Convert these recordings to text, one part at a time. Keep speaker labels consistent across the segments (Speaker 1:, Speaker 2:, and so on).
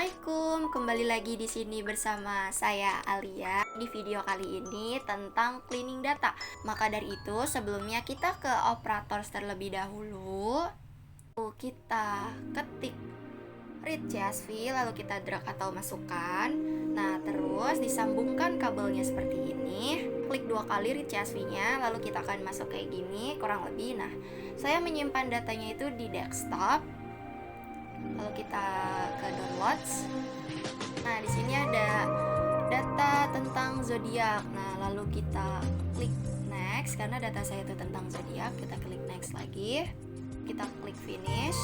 Speaker 1: Assalamualaikum, kembali lagi di sini bersama saya Alia. Di video kali ini tentang cleaning data. Maka dari itu, sebelumnya kita ke operator terlebih dahulu. Kita ketik read CSV, lalu kita drag atau masukkan. Nah, terus disambungkan kabelnya seperti ini. Klik 2 kali read CSV-nya, lalu kita akan masuk kayak gini, kurang lebih. Nah, saya menyimpan datanya itu di desktop. Lalu kita ke downloads. Nah, di sini ada data tentang zodiak. Nah, lalu kita klik next karena data saya itu tentang zodiak. Kita klik next lagi. Kita klik finish.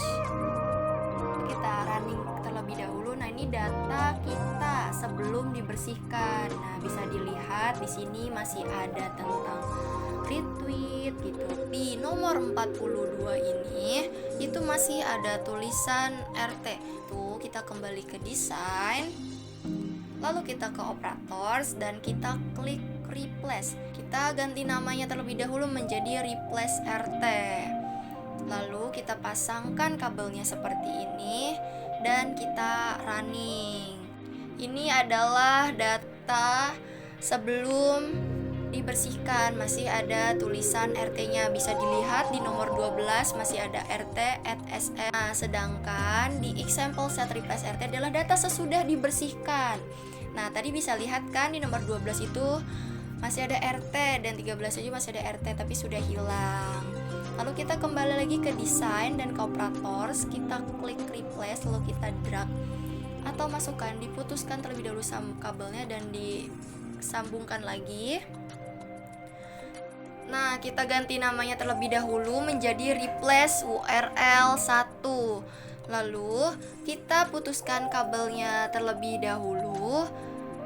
Speaker 1: Kita running terlebih dahulu. Nah, ini data kita sebelum dibersihkan. Nah, bisa dilihat di sini masih ada tentang retweet gitu. Di nomor 42 ini itu masih ada tulisan RT. Tuh, kita kembali ke desain. Lalu kita ke operators dan kita klik replace. Kita ganti namanya terlebih dahulu menjadi replace RT. Lalu kita pasangkan kabelnya seperti ini dan kita running. Ini adalah data sebelum dibersihkan, masih ada tulisan RT-nya, bisa dilihat di nomor 12 masih ada RT@sm. Nah, sedangkan di example set replace RT adalah data sesudah dibersihkan. Nah, tadi bisa lihat kan di nomor 12 itu masih ada RT dan 13 aja masih ada RT tapi sudah hilang. Lalu kita kembali lagi ke desain dan ke operators, kita klik replace lalu kita drag atau masukkan, diputuskan terlebih dahulu kabelnya dan disambungkan lagi. Nah, kita ganti namanya terlebih dahulu menjadi replace URL 1. Lalu, kita putuskan kabelnya terlebih dahulu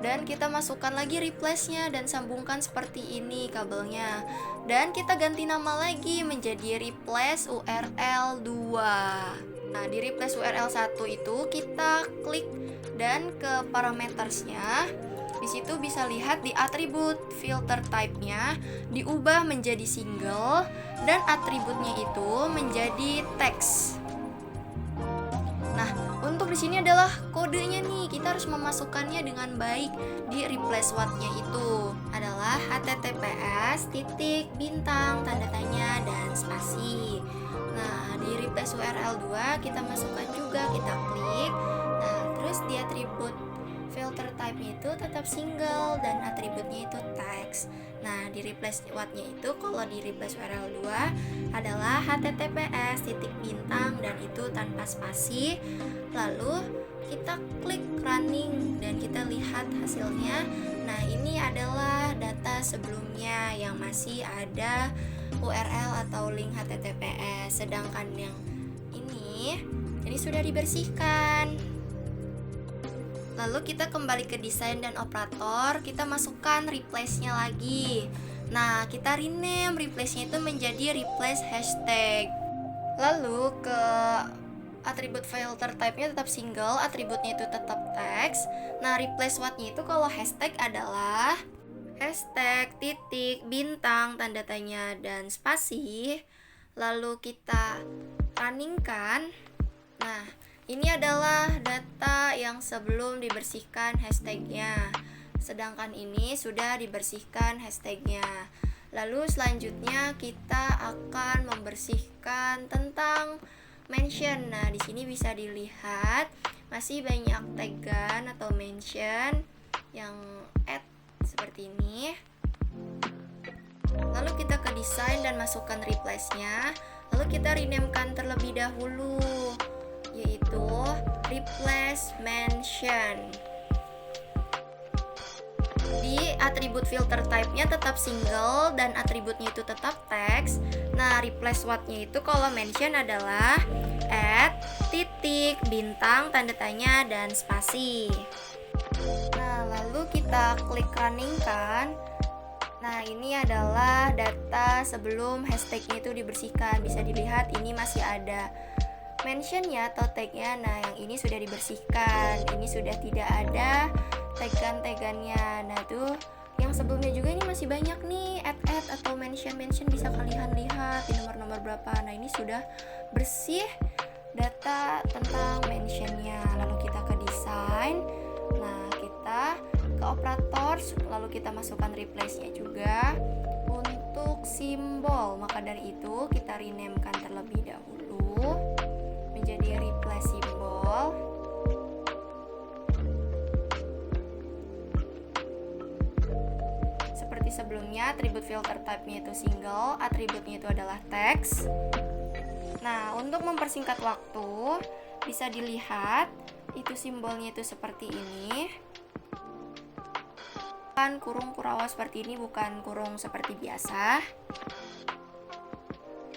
Speaker 1: dan kita masukkan lagi replace-nya dan sambungkan seperti ini kabelnya. Dan kita ganti nama lagi menjadi replace URL 2. Nah, di replace URL 1 itu kita klik dan ke parametersnya. Di situ bisa lihat di atribut filter type-nya diubah menjadi single dan atributnya itu menjadi text. Nah, untuk di sini adalah kodenya nih. Kita harus memasukkannya dengan baik. Di replace what-nya itu adalah https bintang tanda tanya dan spasi. Nah, di replace URL 2 kita masukkan juga, kita klik. Nah, terus di atribut filter type-nya itu tetap single dan atributnya itu text. Nah, di replace what-nya itu kalau di replace URL 2 adalah https bintang dan itu tanpa spasi. Lalu kita klik running dan kita lihat hasilnya. Nah, ini adalah data sebelumnya yang masih ada URL atau link https. Sedangkan yang ini sudah dibersihkan. Lalu kita kembali ke desain dan operator, kita masukkan replace-nya lagi. Nah, kita rename replace-nya itu menjadi replace hashtag. Lalu ke atribut filter type-nya tetap single, atributnya itu tetap text. Nah, replace what-nya itu kalau hashtag adalah hashtag bintang tanda tanya dan spasi. Lalu kita runningkan. Nah, ini adalah data yang sebelum dibersihkan hashtagnya. Sedangkan ini sudah dibersihkan hashtagnya. Lalu selanjutnya kita akan membersihkan tentang mention. Nah, di sini bisa dilihat masih banyak tagan atau mention yang add seperti ini. Lalu kita ke desain dan masukkan replace-nya. Lalu kita rename-kan terlebih dahulu, yaitu replace mention. Di atribut filter type-nya tetap single dan atributnya itu tetap text. Nah, replace what-nya itu kalau mention adalah add bintang tanda tanya dan spasi. Nah, lalu kita klik running kan. Nah, ini adalah data sebelum hashtagnya itu dibersihkan. Bisa dilihat ini masih ada mentionnya atau tagnya. Nah, yang ini sudah dibersihkan, ini sudah tidak ada tagan-tagannya. Nah, tuh yang sebelumnya juga ini masih banyak nih add atau mention bisa kalian lihat di nomor berapa. Nah, ini sudah bersih data tentang mentionnya. Lalu kita ke desain. lalu kita masukkan replace-nya juga. Untuk simbol, maka dari itu kita rename-kan terlebih dahulu menjadi replace simbol. Seperti sebelumnya, atribut filter type-nya itu single, atributnya itu adalah text. Nah, untuk mempersingkat waktu, bisa dilihat itu simbolnya itu seperti ini. Kan kurung kurawa seperti ini, bukan kurung seperti biasa.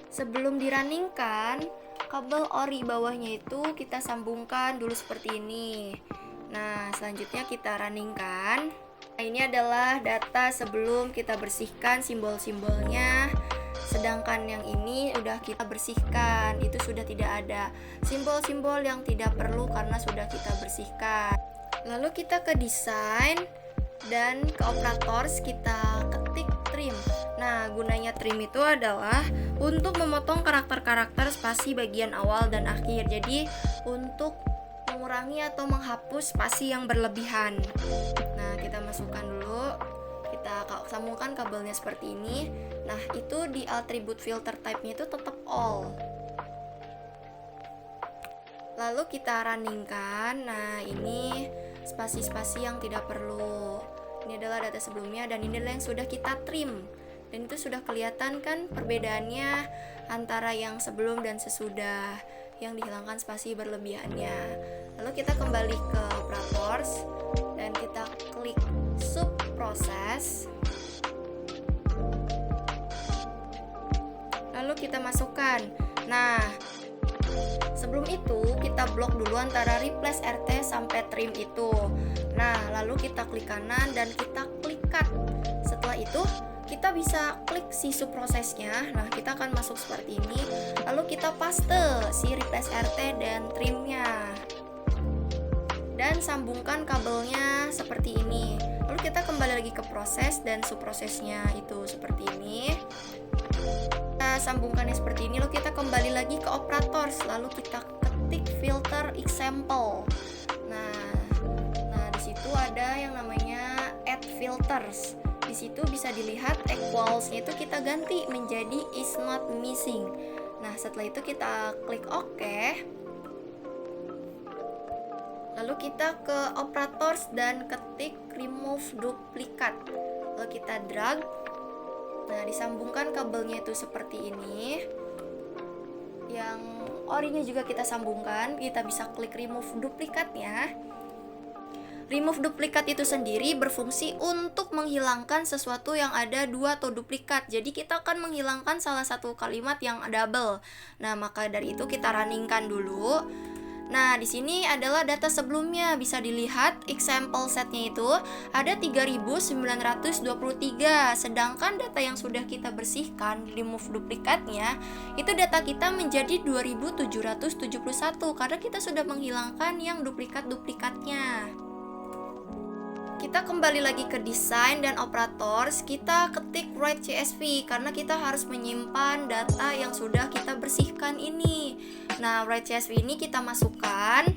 Speaker 1: Sebelum dirunningkan, kabel ori bawahnya itu kita sambungkan dulu seperti ini. Nah, selanjutnya kita runningkan. Nah, ini adalah data sebelum kita bersihkan simbol-simbolnya. Sedangkan yang ini udah kita bersihkan, itu sudah tidak ada simbol-simbol yang tidak perlu karena sudah kita bersihkan. Lalu kita ke desain dan ke operators, kita ketik trim. Nah, gunanya trim itu adalah untuk memotong karakter-karakter spasi bagian awal dan akhir. Jadi untuk mengurangi atau menghapus spasi yang berlebihan. Nah, kita masukkan dulu, kita sambungkan kabelnya seperti ini. Nah, itu di attribute filter type-nya itu tetap all. Lalu kita runningkan. Nah, ini spasi-spasi yang tidak perlu. Ini adalah data sebelumnya dan ini adalah yang sudah kita trim. Dan itu sudah kelihatan kan perbedaannya antara yang sebelum dan sesudah, yang dihilangkan spasi berlebihannya. Lalu kita kembali ke operators dan kita klik sub process. Lalu kita masukkan. Nah, sebelum itu kita blok dulu antara replace RT sampai trim itu. Nah, lalu kita klik kanan dan kita klik cut. Setelah itu kita bisa klik si subprosesnya. Nah, kita akan masuk seperti ini. Lalu kita paste si replace RT dan trimnya. Dan sambungkan kabelnya seperti ini. Lalu kita kembali lagi ke proses dan subprosesnya itu seperti ini. Kita sambungkannya seperti ini. Lalu kita kembali lagi ke operators. Lalu kita ketik filter example. Nah di situ ada yang namanya add filters. Di situ bisa dilihat equals-nya itu kita ganti menjadi is not missing. Nah, setelah itu kita klik OK. Lalu kita ke operators dan ketik remove duplicate. Lalu kita drag. Nah, disambungkan kabelnya itu seperti ini. Yang orinya juga kita sambungkan. Kita bisa klik remove duplicate-nya. Remove duplikat itu sendiri berfungsi untuk menghilangkan sesuatu yang ada dua atau duplikat. Jadi kita akan menghilangkan salah satu kalimat yang double. Nah, maka dari itu kita runningkan dulu. Nah, di sini adalah data sebelumnya. Bisa dilihat example setnya itu ada 3923. Sedangkan data yang sudah kita bersihkan, remove duplikatnya, itu data kita menjadi 2771 karena kita sudah menghilangkan yang duplikat-duplikatnya. Kita kembali lagi ke desain dan operators, kita ketik write CSV karena kita harus menyimpan data yang sudah kita bersihkan ini. Nah, write CSV ini kita masukkan.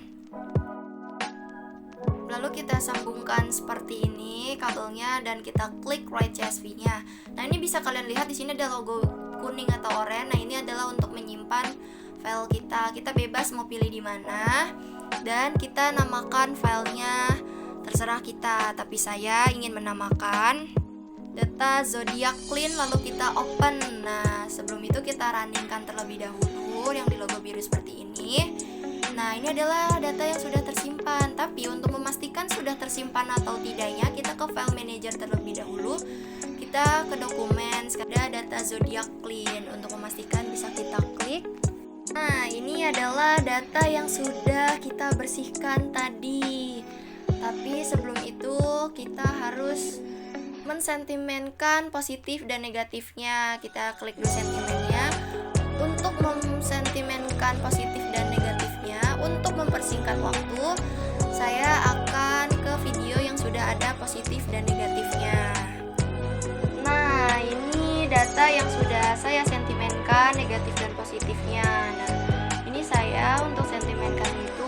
Speaker 1: Lalu kita sambungkan seperti ini kabelnya dan kita klik write CSV-nya. Nah, ini bisa kalian lihat di sini ada logo kuning atau oranye. Nah, ini adalah untuk menyimpan file kita. Kita bebas mau pilih di mana dan kita namakan filenya terserah kita, tapi saya ingin menamakan data zodiac clean lalu kita open. Nah, sebelum itu kita runningkan terlebih dahulu yang di logo biru seperti ini. Nah, ini adalah data yang sudah tersimpan, tapi untuk memastikan sudah tersimpan atau tidaknya kita ke file manager terlebih dahulu. Kita ke dokumen, ada data zodiac clean. Untuk memastikan bisa kita klik. Nah, ini adalah data yang sudah kita bersihkan tadi. Tapi sebelum itu kita harus mensentimenkan positif dan negatifnya. Kita klik dulu sentimennya. Untuk mensentimenkan positif dan negatifnya, untuk mempersingkat waktu, saya akan ke video yang sudah ada positif dan negatifnya. Nah, ini data yang sudah saya sentimenkan negatif dan positifnya. Nah, ini saya untuk sentimenkan itu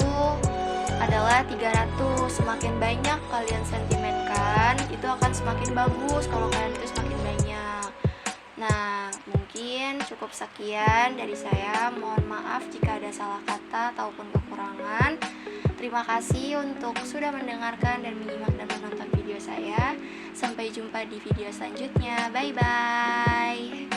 Speaker 1: adalah adalah 300. Semakin banyak kalian sentimenkan, itu akan semakin bagus kalau kalian itu semakin banyak. Nah, mungkin cukup sekian dari saya. Mohon maaf jika ada salah kata ataupun kekurangan. Terima kasih untuk sudah mendengarkan dan menyimak dan menonton video saya. Sampai jumpa di video selanjutnya. Bye-bye.